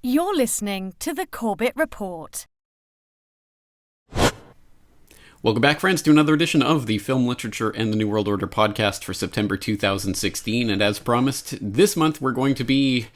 You're listening to the Corbett Report. Welcome back, friends, to another edition of the Film Literature and the New World Order podcast for September 2016. And as promised, this month we're going to be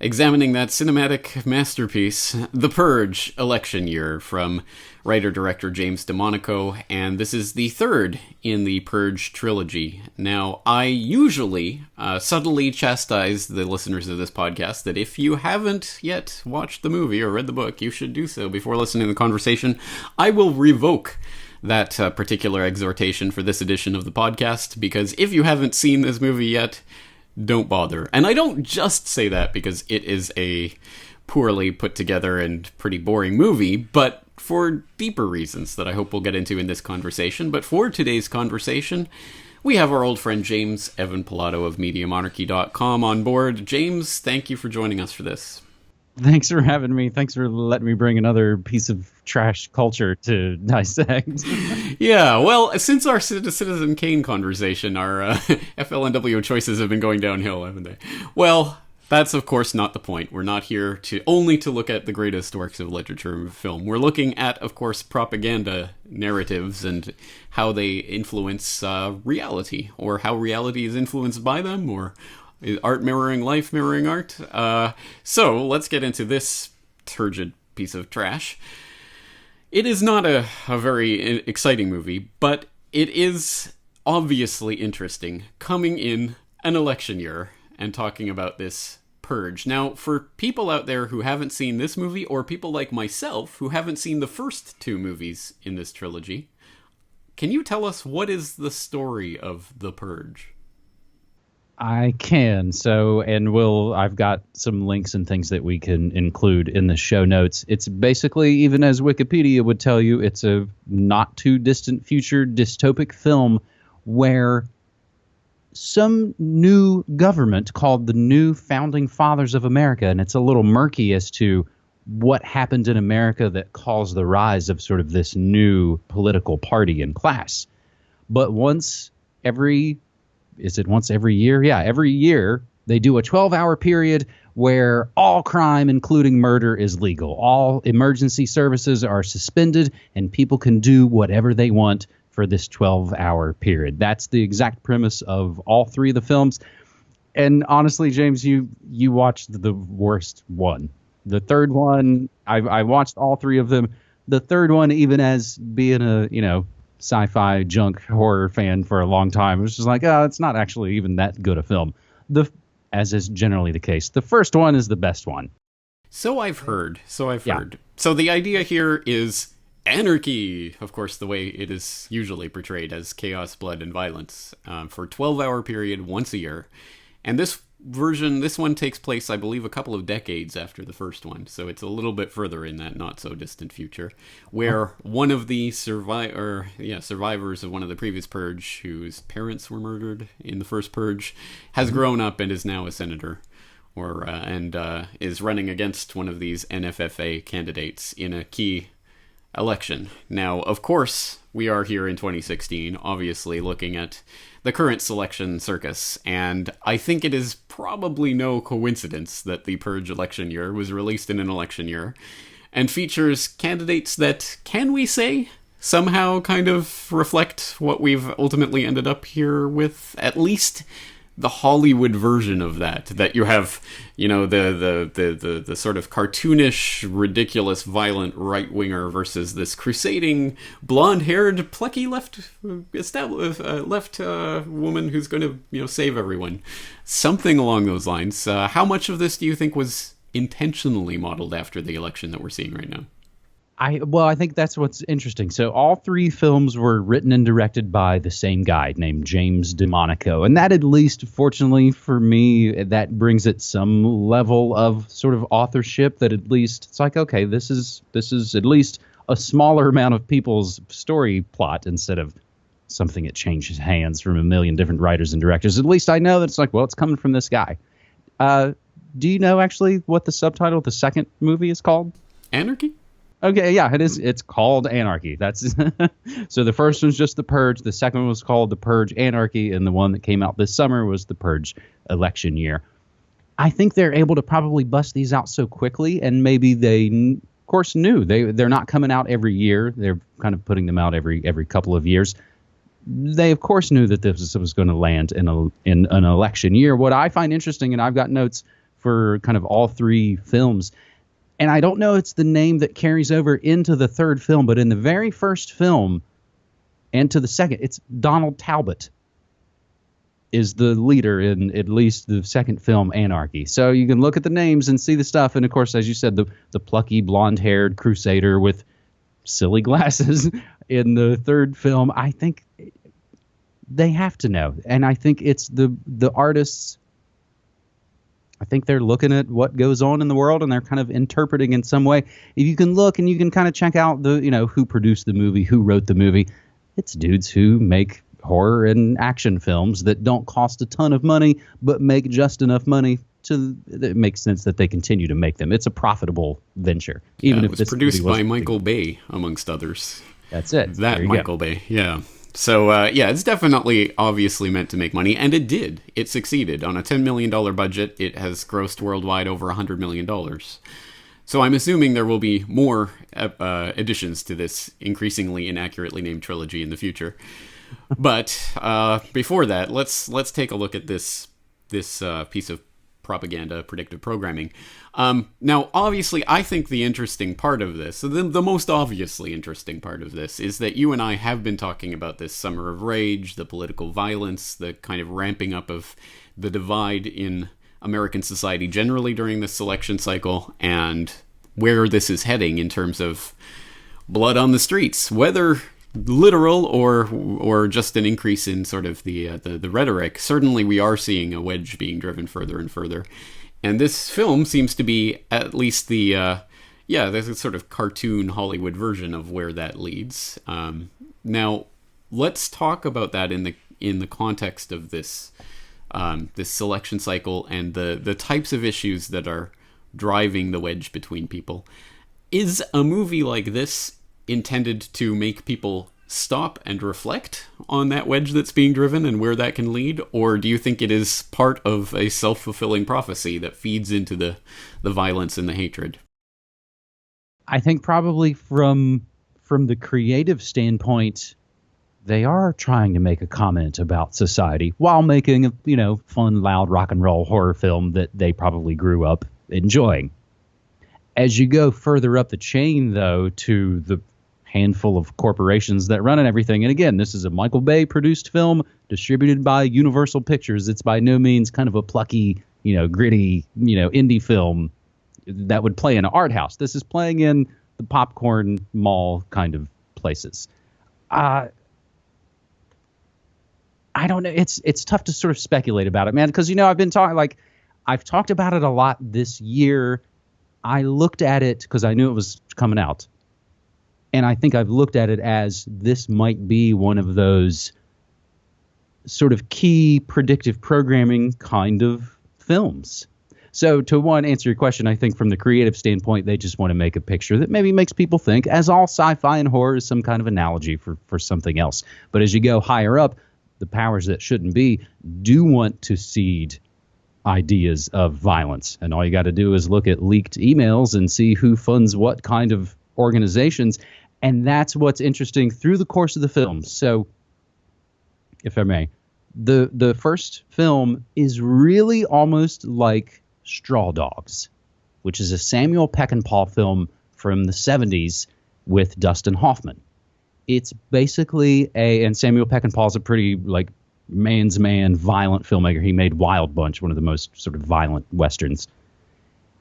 examining that cinematic masterpiece, The Purge, election year, from writer-director James Corbett, and this is the third in the Purge trilogy. Now, I usually subtly chastise the listeners of this podcast that if you haven't yet watched the movie or read the book, you should do so before listening to the conversation. I will revoke that particular exhortation for this edition of the podcast, because if you haven't seen this movie yet, don't bother. And I don't just say that because it is a poorly put together and pretty boring movie, but for deeper reasons that I hope we'll get into in this conversation. But for today's conversation, we have our old friend James Evan Pilato of MediaMonarchy.com on board. James, thank you for joining us for this. Thanks for having me. Thanks for letting me bring another piece of trash culture to dissect. Yeah, well, since our Citizen Kane conversation, our FLNW choices have been going downhill, haven't they? Well, that's of course not the point. We're not here to only to look at the greatest works of literature and film. We're looking at, of course, propaganda narratives and how they influence reality, or how reality is influenced by them, or art mirroring life, mirroring art. So let's get into this turgid piece of trash. It is not a very exciting movie, but it is obviously interesting coming in an election year and talking about this Purge. Now, for people out there who haven't seen this movie, or people like myself who haven't seen the first two movies in this trilogy, can you tell us what is the story of The Purge? I can. So, and I've got some links and things that we can include in the show notes. It's basically, even as Wikipedia would tell you, it's a not too distant future dystopic film where some new government called the New Founding Fathers of America, and it's a little murky as to what happened in America that caused the rise of sort of this new political party and class. But once every year? Yeah, every year they do a 12-hour period where all crime, including murder, is legal. All emergency services are suspended, and people can do whatever they want for this 12-hour period. That's the exact premise of all three of the films. And honestly, James, you watched the worst one. The third one, I watched all three of them. The third one, even as being a, sci-fi junk horror fan for a long time, it was just like, it's not actually even that good a film. As is generally the case, the first one is the best one. So I've heard. So the idea here is anarchy, of course, the way it is usually portrayed, as chaos, blood, and violence, for a 12-hour period once a year. And this one takes place, I believe, a couple of decades after the first one, so it's a little bit further in that not-so-distant future, where one of the survivors of one of the previous Purge, whose parents were murdered in the first Purge, has grown up and is now a senator, and is running against one of these NFFA candidates in a key election. Now, of course, we are here in 2016, obviously looking at the current selection circus, and I think it is probably no coincidence that the Purge election year was released in an election year, and features candidates that, can we say, somehow kind of reflect what we've ultimately ended up here with, at least the Hollywood version of that you have, the sort of cartoonish, ridiculous, violent right-winger versus this crusading, blonde-haired, plucky left woman who's going to, save everyone. Something along those lines. How much of this do you think was intentionally modeled after the election that we're seeing right now? I think that's what's interesting. So all three films were written and directed by the same guy named James Corbett. And that, at least, fortunately for me, that brings it some level of sort of authorship that at least it's like, okay, this is at least a smaller amount of people's story plot instead of something that changes hands from a million different writers and directors. At least I know that it's like, well, it's coming from this guy. Do you know actually what the subtitle of the second movie is called? Anarchy? Okay, yeah, it is. It's called Anarchy. That's so the first one's just The Purge. The second one was called The Purge Anarchy, and the one that came out this summer was The Purge Election Year. I think they're able to probably bust these out so quickly, and maybe they, of course, knew they're not coming out every year. They're kind of putting them out every couple of years. They, of course, knew that this was going to land in an election year. What I find interesting, and I've got notes for kind of all three films, and I don't know it's the name that carries over into the third film, but in the very first film and to the second, it's Donald Talbot is the leader in at least the second film, Anarchy. So you can look at the names and see the stuff. And, of course, as you said, the plucky, blonde-haired crusader with silly glasses in the third film. I think they have to know. And I think it's the artists. I think they're looking at what goes on in the world and they're kind of interpreting in some way. If you can look and you can kind of check out who produced the movie, who wrote the movie, it's dudes who make horror and action films that don't cost a ton of money, but make just enough money that it makes sense that they continue to make them. It's a profitable venture. Even if it was produced by Michael Bay, amongst others. That's it. That Michael Bay, yeah. So, it's definitely obviously meant to make money, and it did. It succeeded. On a $10 million budget, it has grossed worldwide over $100 million. So I'm assuming there will be more additions to this increasingly inaccurately named trilogy in the future. But before that, let's take a look at this piece of propaganda, predictive programming. Now, obviously, I think the interesting part of this, the most obviously interesting part of this, is that you and I have been talking about this summer of rage, the political violence, the kind of ramping up of the divide in American society generally during this election cycle, and where this is heading in terms of blood on the streets, whether literal or just an increase in sort of the rhetoric. Certainly we are seeing a wedge being driven further and further, and this film seems to be at least there's a sort of cartoon Hollywood version of where that leads. Now let's talk about that in the context of this selection cycle and the types of issues that are driving the wedge between people. Is a movie like this intended to make people stop and reflect on that wedge that's being driven and where that can lead? Or do you think it is part of a self-fulfilling prophecy that feeds into the violence and the hatred? I think probably from the creative standpoint, they are trying to make a comment about society while making a fun, loud rock and roll horror film that they probably grew up enjoying. As you go further up the chain, though, to the handful of corporations that run and everything, and again, this is a Michael Bay produced film distributed by Universal Pictures. It's by no means kind of a plucky, gritty, indie film that would play in an art house. This is playing in the popcorn mall kind of places. I don't know. It's tough to sort of speculate about it, man, because I've talked about it a lot this year. I looked at it because I knew it was coming out. And I think I've looked at it as this might be one of those sort of key predictive programming kind of films. So to answer your question, I think from the creative standpoint, they just want to make a picture that maybe makes people think, as all sci-fi and horror is some kind of analogy for something else. But as you go higher up, the powers that shouldn't be do want to seed ideas of violence. And all you got to do is look at leaked emails and see who funds what kind of organizations. And that's what's interesting through the course of the film. So, if I may, the first film is really almost like Straw Dogs, which is a Samuel Peckinpah film from the 70s with Dustin Hoffman. It's basically and Samuel Peckinpah is a pretty man's man, violent filmmaker. He made Wild Bunch, one of the most sort of violent westerns.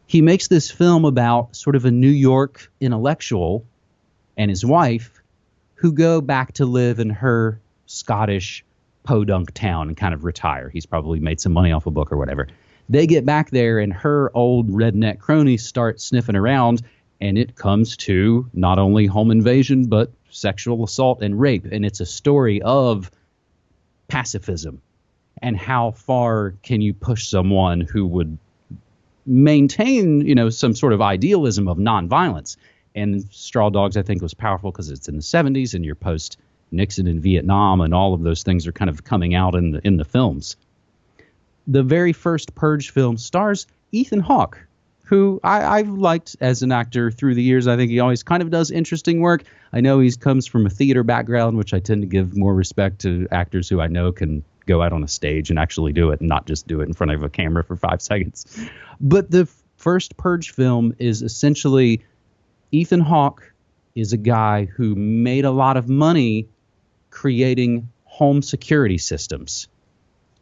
He makes this film about sort of a New York intellectual and his wife who go back to live in her Scottish podunk town and kind of retire. He's probably made some money off a book or whatever. They get back there and her old redneck cronies start sniffing around, and it comes to not only home invasion, but sexual assault and rape. And it's a story of pacifism and how far can you push someone who would maintain, some sort of idealism of nonviolence. And Straw Dogs, I think, was powerful because it's in the 70s and you're post Nixon and Vietnam, and all of those things are kind of coming out in the films. The very first Purge film stars Ethan Hawke, who I've liked as an actor through the years. I think he always kind of does interesting work. I know he comes from a theater background, which I tend to give more respect to actors who I know can go out on a stage and actually do it and not just do it in front of a camera for 5 seconds. But the first Purge film is essentially Ethan Hawke is a guy who made a lot of money creating home security systems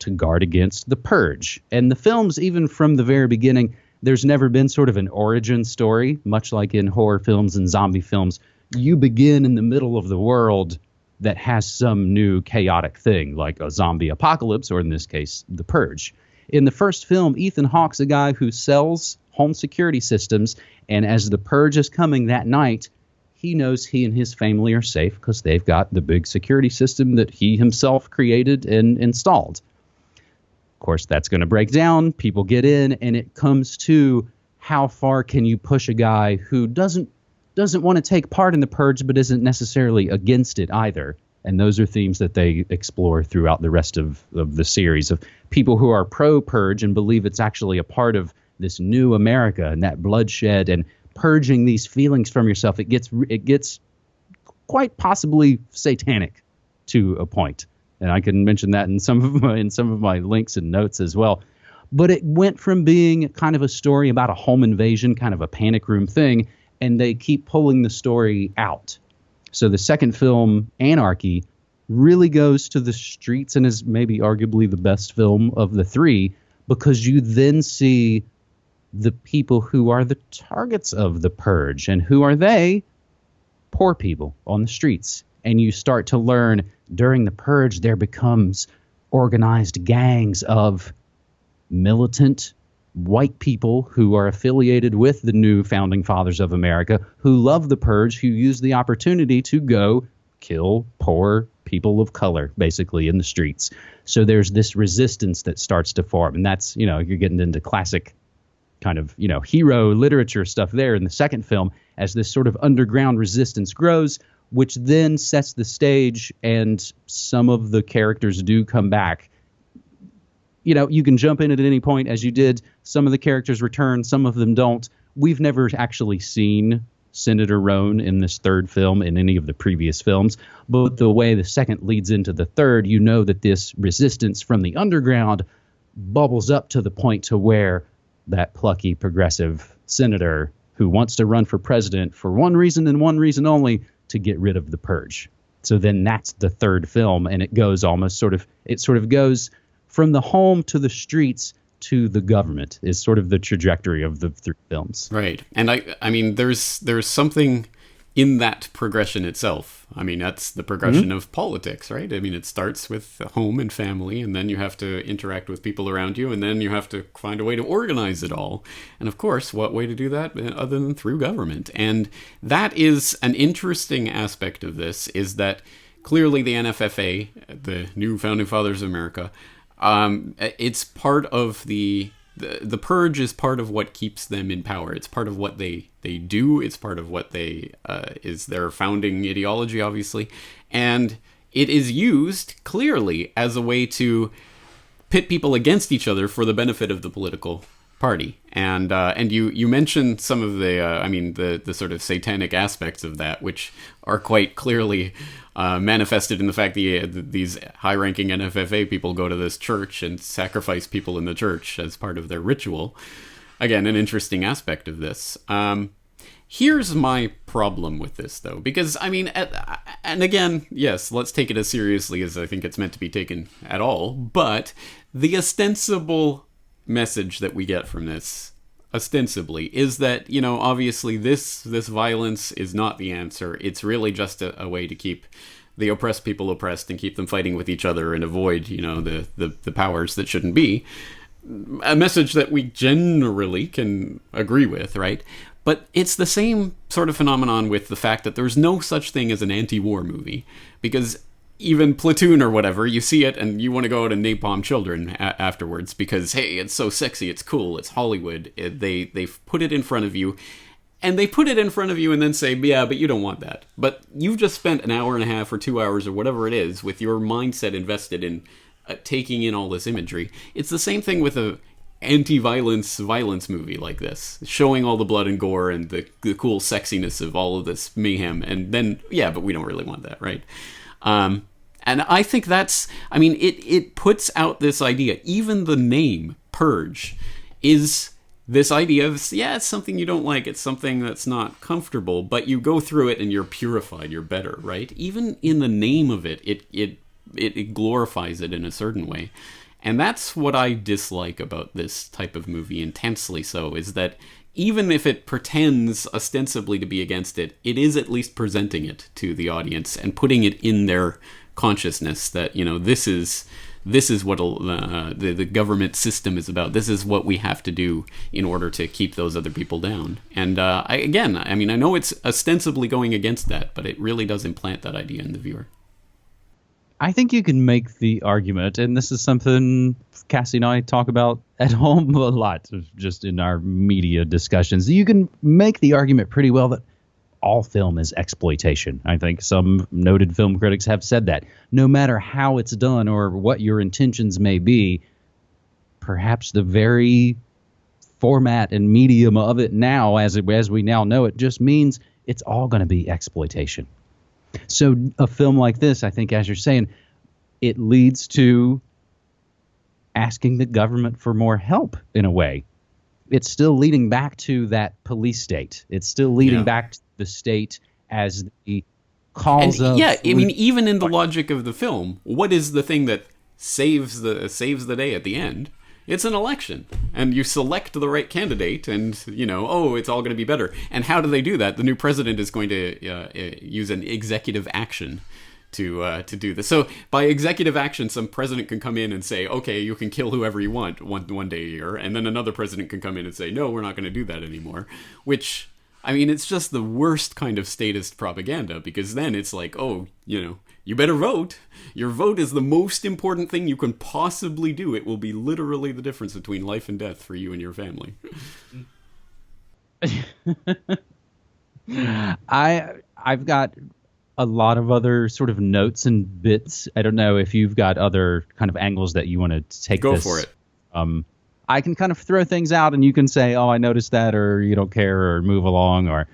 to guard against the Purge. And the films, even from the very beginning, there's never been sort of an origin story, much like in horror films and zombie films. You begin in the middle of the world that has some new chaotic thing, like a zombie apocalypse, or in this case, the Purge. In the first film, Ethan Hawke's a guy who sells home security systems, and as the Purge is coming that night, he knows he and his family are safe because they've got the big security system that he himself created and installed. Of course, that's going to break down. People get in, and it comes to how far can you push a guy who doesn't want to take part in the Purge, but isn't necessarily against it either. And those are themes that they explore throughout the rest of the series, of people who are pro-Purge and believe it's actually a part of this new America and that bloodshed and purging these feelings from yourself. It gets quite possibly satanic to a point. And I can mention that in some of my links and notes as well. But it went from being kind of a story about a home invasion, kind of a panic room thing, and they keep pulling the story out. So the second film, Anarchy, really goes to the streets and is maybe arguably the best film of the three, because you then see the people who are the targets of the Purge. And who are they? Poor people on the streets. And you start to learn during the Purge, there becomes organized gangs of militant white people who are affiliated with the new founding fathers of America, who love the Purge, who use the opportunity to go kill poor people of color, basically, in the streets. So there's this resistance that starts to form. And that's, you're getting into classic kind of, hero literature stuff there in the second film, as this sort of underground resistance grows, which then sets the stage, and some of the characters do come back. You can jump in at any point, as you did. Some of the characters return, some of them don't. We've never actually seen Senator Roan in this third film in any of the previous films, but the way the second leads into the third, you know that this resistance from the underground bubbles up to the point to where that plucky progressive senator who wants to run for president for one reason and one reason only, to get rid of the Purge. So then that's the third film, and it goes goes from the home to the streets to the government, is sort of the trajectory of the three films. Right. And I mean, there's something in that progression itself. I mean, that's the progression of politics, right? I mean, it starts with home and family, and then you have to interact with people around you, and then you have to find a way to organize it all. And of course, what way to do that other than through government? And that is an interesting aspect of this, is that clearly the NFFA, the new Founding Fathers of America, it's part of the Purge is part of what keeps them in power. It's part of what they do. It's part of what they is their founding ideology, obviously. And it is used clearly as a way to pit people against each other for the benefit of the political party. And you mentioned some of the sort of satanic aspects of that, which are quite clearly manifested in the fact that these high-ranking NFFA people go to this church and sacrifice people in the church as part of their ritual. Again, an interesting aspect of this. Here's my problem with this, though, because, I mean, and again, yes, let's take it as seriously as I think it's meant to be taken at all, but the ostensible message that we get from this, ostensibly, is that, obviously this violence is not the answer. It's really just a way to keep the oppressed people oppressed and keep them fighting with each other and avoid, the powers that shouldn't be. A message that we generally can agree with, right? But it's the same sort of phenomenon with the fact that there's no such thing as an anti-war movie, because even Platoon or whatever, you see it and you want to go out and napalm children afterwards because, hey, it's so sexy, it's cool, it's Hollywood. They've put it in front of you, and they put it in front of you and then say, yeah, but you don't want that. But you've just spent an hour and a half or 2 hours or whatever it is with your mindset invested in taking in all this imagery. It's the same thing with a violence movie like this, showing all the blood and gore and the cool sexiness of all of this mayhem, and then but we don't really want that, right? And I think it puts out this idea. Even the name Purge is this idea of, it's something you don't like, it's something that's not comfortable, but you go through it and you're purified, you're better, right? Even in the name of it, it glorifies it in a certain way. And that's what I dislike about this type of movie intensely so, is that even if it pretends ostensibly to be against it, it is at least presenting it to the audience and putting it in their consciousness that, this is what the government system is about. This is what we have to do in order to keep those other people down. And I know it's ostensibly going against that, but it really does implant that idea in the viewer. I think you can make the argument, and this is something Cassie and I talk about at home a lot, just in our media discussions. You can make the argument pretty well that all film is exploitation. I think some noted film critics have said that. No matter how it's done or what your intentions may be, perhaps the very format and medium of it now, as we now know it, just means it's all going to be exploitation. So a film like this, I think, as you're saying, it leads to asking the government for more help in a way. It's still leading back to that police state. It's still leading back to the state as the cause of... Yeah, even in the logic of the film, what is the thing that saves the day at the end? It's an election, and you select the right candidate, and, it's all going to be better. And how do they do that? The new president is going to use an executive action to do this. So by executive action, some president can come in and say, okay, you can kill whoever you want one day a year, and then another president can come in and say, no, we're not going to do that anymore. Which, it's just the worst kind of statist propaganda, because then it's like, you better vote. Your vote is the most important thing you can possibly do. It will be literally the difference between life and death for you and your family. I've got a lot of other sort of notes and bits. I don't know if you've got other kind of angles that you want to take. Go for it. I can kind of throw things out and you can say, oh, I noticed that, or you don't care, or move along, or...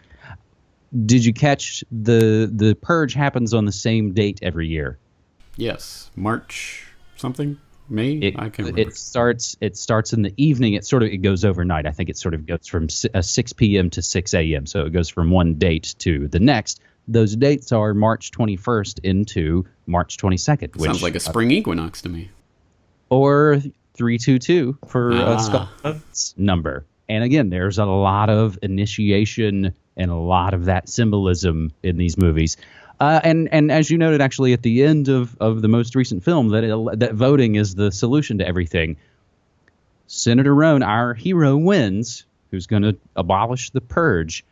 Did you catch the Purge happens on the same date every year? Yes, March something, May. I can't remember. It starts in the evening. It goes overnight. I think it sort of goes from 6 p.m. to 6 a.m. So it goes from one date to the next. Those dates are March 21st into March 22nd. Sounds like a spring equinox to me. Or 322 for Scott's number. And again, there's a lot of initiation and a lot of that symbolism in these movies. And as you noted, actually, at the end of the most recent film, that voting is the solution to everything. Senator Roan, our hero, wins, who's going to abolish the Purge.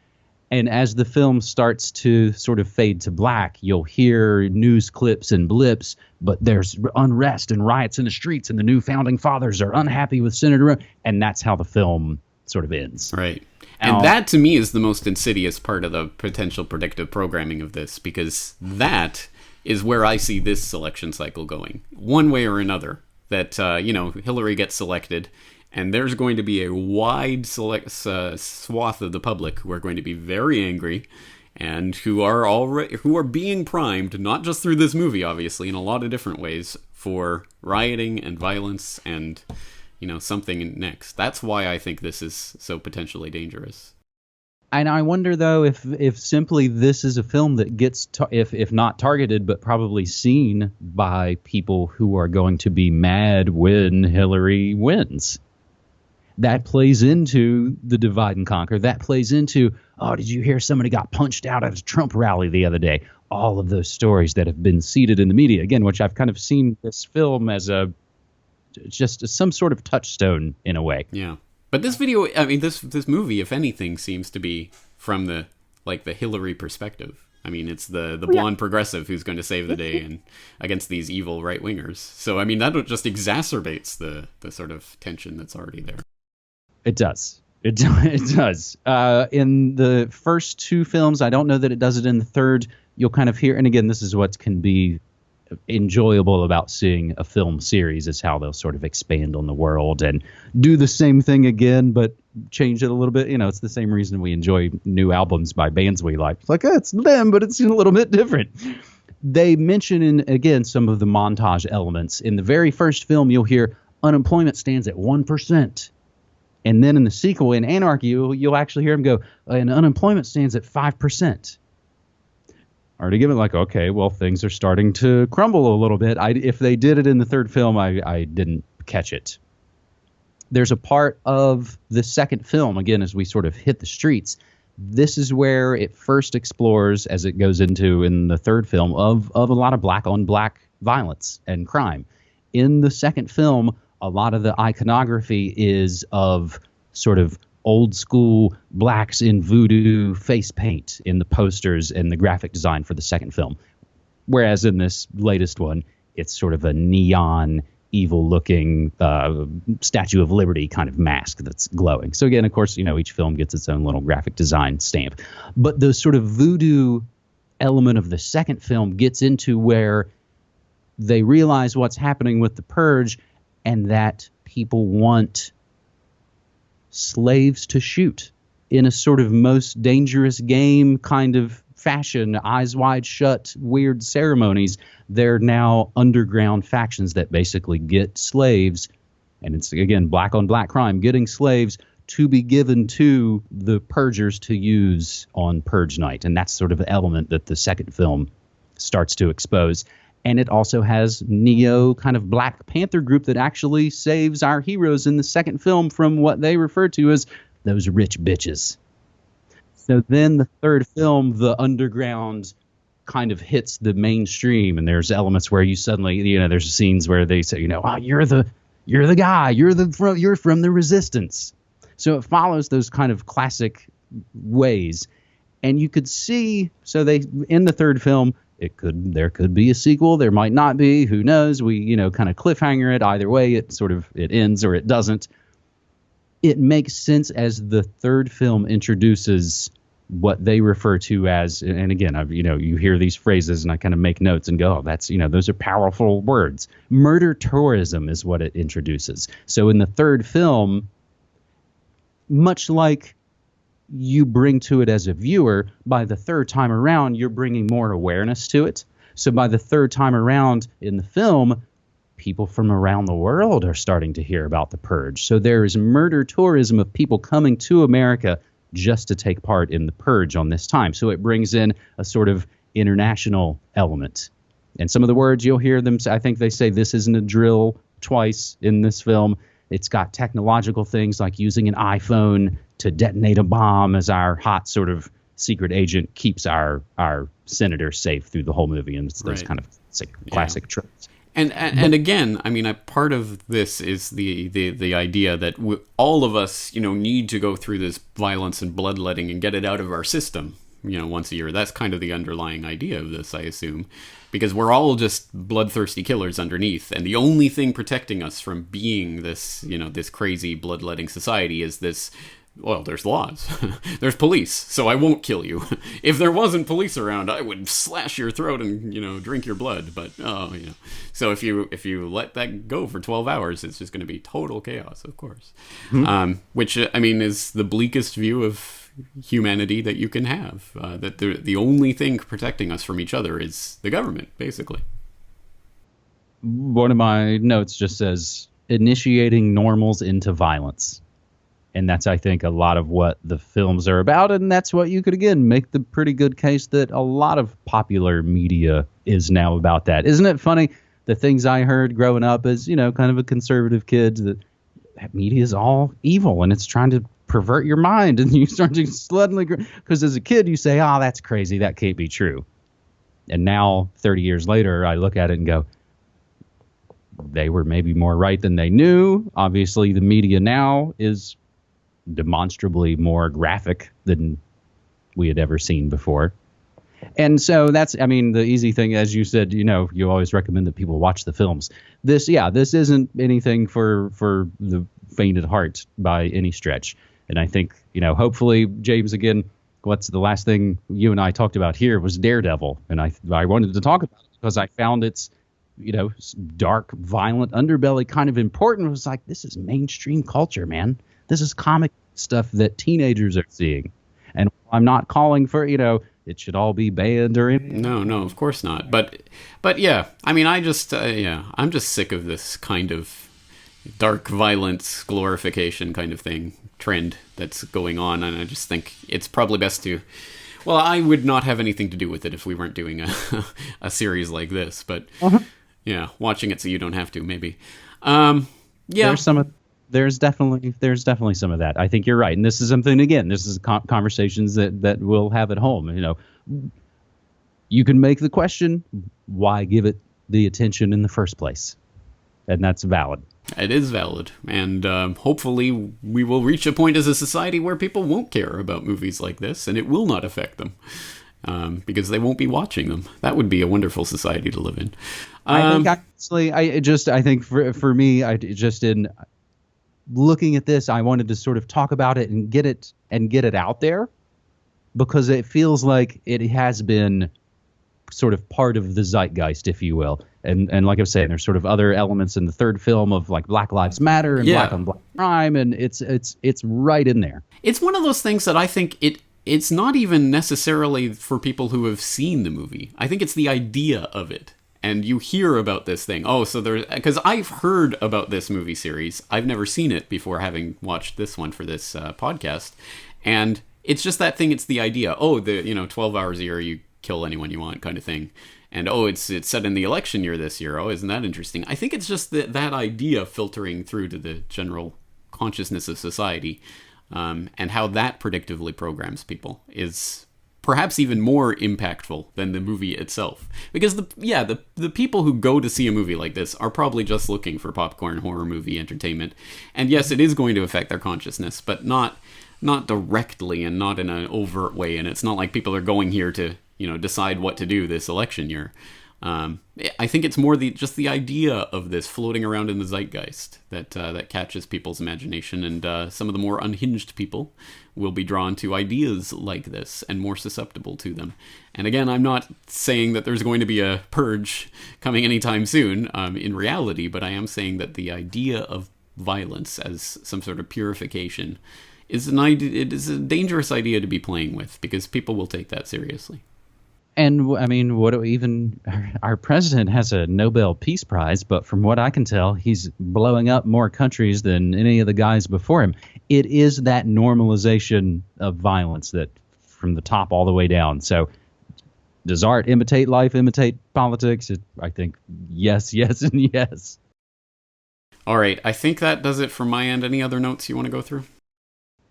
And as the film starts to sort of fade to black, you'll hear news clips and blips, but there's unrest and riots in the streets, and the new founding fathers are unhappy with Senator Roan. And that's how the film sort of ends. Right. And that, to me, is the most insidious part of the potential predictive programming of this, because that is where I see this selection cycle going, one way or another. That, Hillary gets selected, and there's going to be a wide swath of the public who are going to be very angry, and who are being primed, not just through this movie, obviously, in a lot of different ways, for rioting and violence and... something next. That's why I think this is so potentially dangerous. And I wonder, though, if simply this is a film that gets, if not targeted, but probably seen by people who are going to be mad when Hillary wins. That plays into the divide and conquer. That plays into, oh, did you hear somebody got punched out at a Trump rally the other day? All of those stories that have been seeded in the media, again, which I've kind of seen this film as just some sort of touchstone in a way. Yeah. But this video, this movie, if anything, seems to be from the Hillary perspective. It's the blonde progressive who's going to save the day and against these evil right-wingers. So, that just exacerbates the sort of tension that's already there. It does. It does. In the first two films, I don't know that it does it in the third. You'll kind of hear, and again, this is what can be enjoyable about seeing a film series is how they'll sort of expand on the world and do the same thing again, but change it a little bit. It's the same reason we enjoy new albums by bands we like. It's like, it's them, but it's a little bit different. They mention, again, some of the montage elements. In the very first film, you'll hear unemployment stands at 1%. And then in the sequel, in Anarchy, you'll actually hear him go, and unemployment stands at 5%. Or to give it like, okay, well, things are starting to crumble a little bit. If they did it in the third film, I didn't catch it. There's a part of the second film, again, as we sort of hit the streets, this is where it first explores, as it goes into in the third film, of a lot of black-on-black violence and crime. In the second film, a lot of the iconography is of sort of old school blacks in voodoo face paint in the posters and the graphic design for the second film. Whereas in this latest one, it's sort of a neon, evil-looking Statue of Liberty kind of mask that's glowing. So again, of course, each film gets its own little graphic design stamp. But the sort of voodoo element of the second film gets into where they realize what's happening with the Purge and that people want slaves to shoot in a sort of most dangerous game kind of fashion, eyes wide shut, weird ceremonies. They're now underground factions that basically get slaves, and it's, again, black on black crime, getting slaves to be given to the purgers to use on Purge night. And that's sort of the element that the second film starts to expose. And it also has Neo kind of Black Panther group that actually saves our heroes in the second film from what they refer to as those rich bitches. So then the third film, the underground kind of hits the mainstream, and there's elements where you suddenly, there's scenes where they say, oh, you're the guy, you're from the resistance. So it follows those kind of classic ways. And you could see, so they, in the third film, there could be a sequel, there might not be, who knows? We, kind of cliffhanger it. Either way, it ends or it doesn't. It makes sense as the third film introduces what they refer to as, and again, you hear these phrases and I kind of make notes and go, oh, that's, those are powerful words. Murder tourism is what it introduces. So in the third film, much like you bring to it as a viewer, by the third time around, you're bringing more awareness to it. So by the third time around in the film, people from around the world are starting to hear about the Purge. So there is murder tourism of people coming to America just to take part in the Purge on this time. So it brings in a sort of international element. And some of the words you'll hear them, I think they say this isn't a drill twice in this film. It's got technological things like using an iPhone to detonate a bomb as our hot sort of secret agent keeps our senator safe through the whole movie. And it's those kind of classic tropes. And again, I mean, a part of this is the idea that all of us, need to go through this violence and bloodletting and get it out of our system, once a year. That's kind of the underlying idea of this, I assume, because we're all just bloodthirsty killers underneath. And the only thing protecting us from being this, this crazy bloodletting society is this. Well, there's laws. There's police, so I won't kill you. If there wasn't police around, I would slash your throat and, drink your blood. But, So if you let that go for 12 hours, it's just going to be total chaos, of course. Mm-hmm. Which, I mean, is the bleakest view of humanity that you can have. That the only thing protecting us from each other is the government, basically. One of my notes just says, initiating normals into violence. And that's, I think, a lot of what the films are about. And that's what you could, again, make the pretty good case that a lot of popular media is now about that. Isn't it funny? The things I heard growing up as, kind of a conservative kid, that media is all evil and it's trying to pervert your mind. And you start to suddenly, because as a kid, you say, oh, that's crazy. That can't be true. And now, 30 years later, I look at it and go, they were maybe more right than they knew. Obviously, the media now is demonstrably more graphic than we had ever seen before. And so that's, I mean, the easy thing, as you said, you always recommend that people watch the films. This isn't anything for the faint at heart by any stretch. And I think, hopefully, James, again, what's the last thing you and I talked about here was Daredevil. And I wanted to talk about it because I found its dark, violent underbelly kind of important. It was like, this is mainstream culture, man. This is comic stuff that teenagers are seeing. And I'm not calling for, it should all be banned or anything. No, of course not. But yeah, I mean, I'm just sick of this kind of dark violence glorification kind of thing trend that's going on, and I just think it's probably best to. Well, I would not have anything to do with it if we weren't doing a series like this, but yeah, watching it so you don't have to, maybe. Yeah, there's definitely some of that. I think you're right, and this is something, again, this is conversations that we'll have at home. You can make the question, why give it the attention in the first place, and that's valid. It is valid, and hopefully we will reach a point as a society where people won't care about movies like this, and it will not affect them, because they won't be watching them. That would be a wonderful society to live in. I think, honestly, I think for me, in looking at this, I wanted to sort of talk about it and get it out there, because it feels like it has been sort of part of the zeitgeist, if you will. And like I was saying, there's sort of other elements in the third film of like Black Lives Matter and black on black crime, and it's right in there. It's one of those things that I think it's not even necessarily for people who have seen the movie. I think it's the idea of it. And you hear about this thing. Oh, so because I've heard about this movie series. I've never seen it before, having watched this one for this podcast. And it's just that thing. It's the idea. Oh, 12 hours a year, you kill anyone you want kind of thing. And it's set in the election year this year. Oh, isn't that interesting? I think it's just that idea filtering through to the general consciousness of society, and how that predictively programs people is perhaps even more impactful than the movie itself. Because the people who go to see a movie like this are probably just looking for popcorn horror movie entertainment. And yes, it is going to affect their consciousness, but not directly and not in an overt way. And it's not like people are going here to decide what to do this election year. I think it's more just the idea of this floating around in the zeitgeist that catches people's imagination, and some of the more unhinged people will be drawn to ideas like this and more susceptible to them. And again, I'm not saying that there's going to be a purge coming anytime soon in reality, but I am saying that the idea of violence as some sort of purification is it is a dangerous idea to be playing with, because people will take that seriously. And I mean, our president has a Nobel Peace Prize, but from what I can tell, he's blowing up more countries than any of the guys before him. It is that normalization of violence that from the top all the way down. So does art imitate life, imitate politics? I think yes, and yes. All right. I think that does it from my end. Any other notes you want to go through?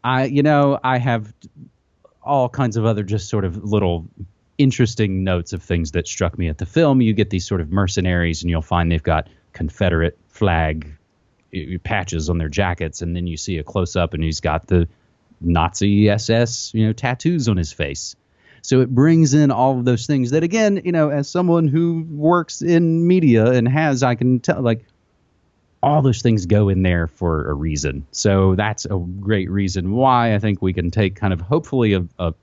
I have all kinds of other just sort of little interesting notes of things that struck me at the film. You get these sort of mercenaries, and you'll find they've got Confederate flag patches on their jackets, and then you see a close up and he's got the Nazi SS tattoos on his face. So it brings in all of those things that, again, as someone who works in media and I can tell, like, all those things go in there for a reason. So that's a great reason why I think we can take kind of hopefully a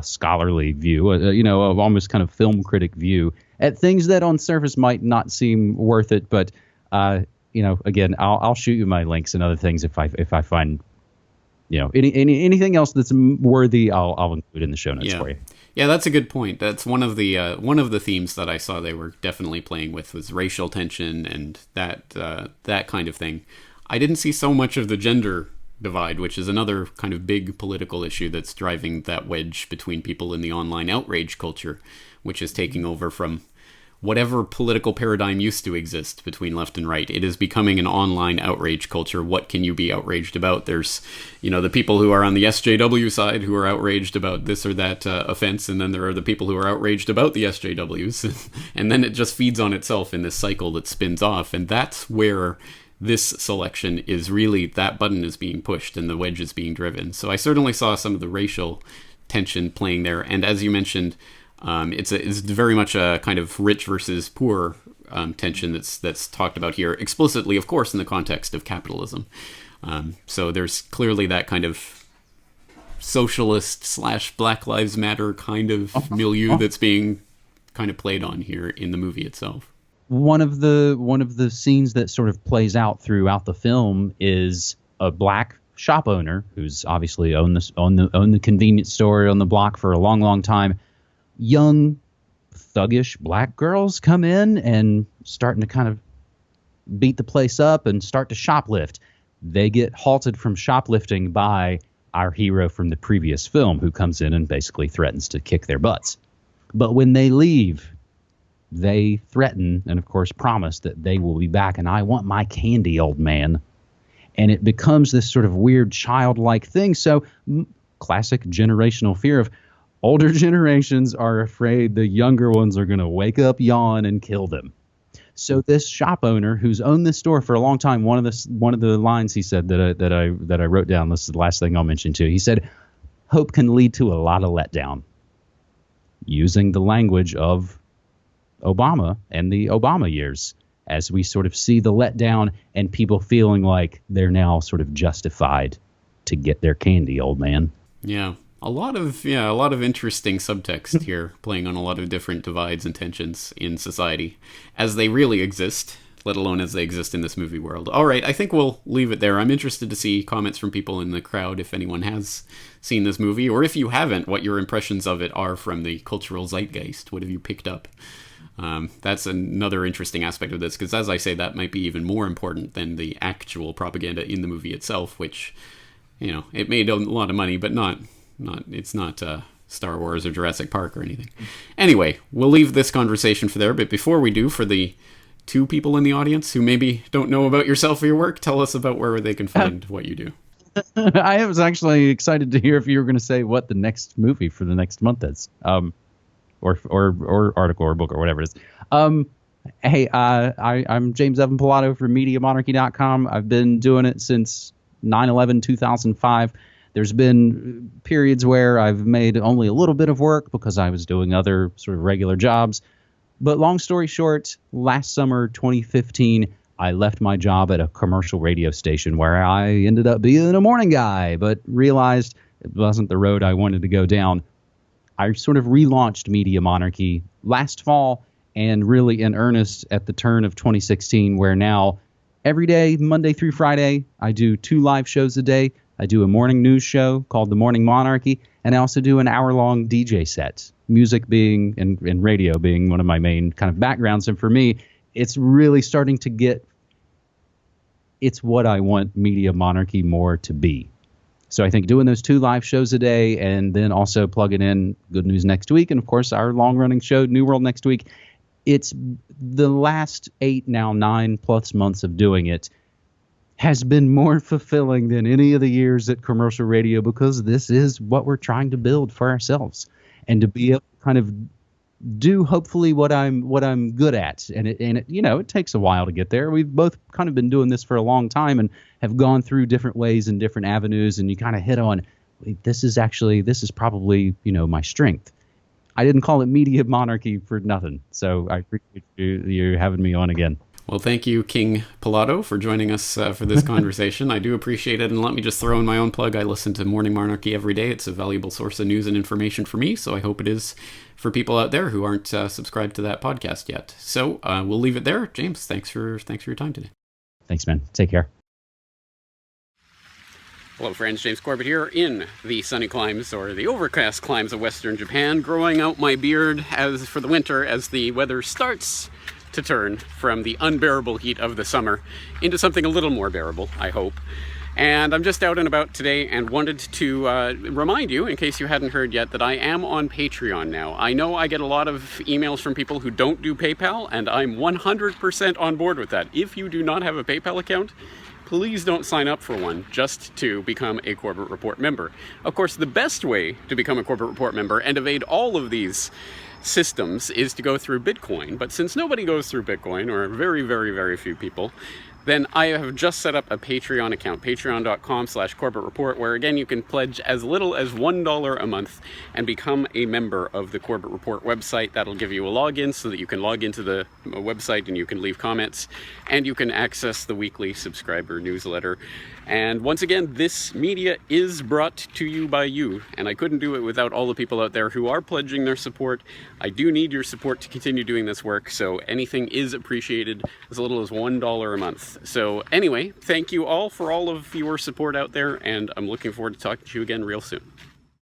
scholarly view, almost kind of film critic view at things that on surface might not seem worth it. But, again, I'll shoot you my links and other things if I find, anything else that's worthy, I'll include in the show notes for you. Yeah, that's a good point. That's one of the themes that I saw they were definitely playing with, was racial tension and that kind of thing. I didn't see so much of the gender divide, which is another kind of big political issue that's driving that wedge between people in the online outrage culture, which is taking over from whatever political paradigm used to exist between left and right. It is becoming an online outrage culture. What can you be outraged about? There's, the people who are on the SJW side who are outraged about this or that offense, and then there are the people who are outraged about the SJWs, and then it just feeds on itself in this cycle that spins off, and that's where this selection is really, that button is being pushed and the wedge is being driven. So I certainly saw some of the racial tension playing there. And as you mentioned, it's very much a kind of rich versus poor tension that's talked about here explicitly, of course, in the context of capitalism. So there's clearly that kind of socialist / Black Lives Matter kind of milieu that's being kind of played on here in the movie itself. one of the scenes that sort of plays out throughout the film is a black shop owner who's obviously owned the convenience store on the block for a long, long time. Young, thuggish black girls come in and starting to kind of beat the place up and start to shoplift. They get halted from shoplifting by our hero from the previous film, who comes in and basically threatens to kick their butts. But when they leave, they threaten and, of course, promise that they will be back. And I want my candy, old man. And it becomes this sort of weird childlike thing. So classic generational fear of older generations are afraid the younger ones are going to wake up, yawn, and kill them. So this shop owner who's owned this store for a long time, one of the lines he said that I wrote down, this is the last thing I'll mention too. He said, "Hope can lead to a lot of letdown," using the language of Obama and the Obama years, as we sort of see the letdown and people feeling like they're now sort of justified to get their candy, old man. Yeah. A lot of interesting subtext here, playing on a lot of different divides and tensions in society as they really exist, let alone as they exist in this movie world. All right, I think we'll leave it there. I'm interested to see comments from people in the crowd if anyone has seen this movie, or if you haven't, what your impressions of it are from the cultural zeitgeist. What have you picked up? That's another interesting aspect of this, because as I say, that might be even more important than the actual propaganda in the movie itself, which, it made a lot of money, but it's not Star Wars or Jurassic Park or anything. Anyway, we'll leave this conversation for there, but before we do, for the two people in the audience who maybe don't know about yourself or your work, tell us about where they can find what you do. I was actually excited to hear if you were going to say what the next movie for the next month is. Or article or book or whatever it is. Hey, I'm James Evan Pilato from MediaMonarchy.com. I've been doing it since 9/11/2005. There's been periods where I've made only a little bit of work because I was doing other sort of regular jobs. But long story short, last summer, 2015, I left my job at a commercial radio station where I ended up being a morning guy, but realized it wasn't the road I wanted to go down. I sort of relaunched Media Monarchy last fall, and really in earnest at the turn of 2016, where now every day, Monday through Friday, I do 2 live shows a day. I do a morning news show called The Morning Monarchy, and I also do an hour-long DJ set, music being and radio being one of my main kind of backgrounds. And for me, it's really starting to get, it's what I want Media Monarchy more to be. So I think doing those 2 live shows a day, and then also plugging in Good News Next Week, and of course our long-running show New World Next Week, it's the last 8, now 9+ months of doing it has been more fulfilling than any of the years at commercial radio, because this is what we're trying to build for ourselves, and to be able to kind of do hopefully what I'm good at. And it takes a while to get there. We've both kind of been doing this for a long time and have gone through different ways and different avenues, and you kind of hit on, this is probably, my strength. I didn't call it Media Monarchy for nothing. So I appreciate you having me on again. Well, thank you, King Pilato, for joining us for this conversation. I do appreciate it. And let me just throw in my own plug. I listen to Morning Monarchy every day. It's a valuable source of news and information for me, so I hope it is for people out there who aren't subscribed to that podcast yet. So we'll leave it there. James, thanks for your time today. Thanks, man. Take care. Hello, friends. James Corbett here in the sunny climes, or the overcast climes of Western Japan, growing out my beard as for the winter as the weather starts to turn from the unbearable heat of the summer into something a little more bearable, I hope. And I'm just out and about today and wanted to remind you, in case you hadn't heard yet, that I am on Patreon now. I know I get a lot of emails from people who don't do PayPal, and I'm 100% on board with that. If you do not have a PayPal account, please don't sign up for one just to become a Corbett Report member. Of course, the best way to become a Corbett Report member and evade all of these systems is to go through Bitcoin. But since nobody goes through Bitcoin, or very, very, very few people, then I have just set up a Patreon account, patreon.com/Corbett Report, where again you can pledge as little as $1 a month and become a member of the Corbett Report website. That'll give you a login so that you can log into the website and you can leave comments, and you can access the weekly subscriber newsletter. And once again, this media is brought to you by you, and I couldn't do it without all the people out there who are pledging their support. I do need your support to continue doing this work, so anything is appreciated, as little as $1 a month. So anyway, thank you all for all of your support out there, and I'm looking forward to talking to you again real soon.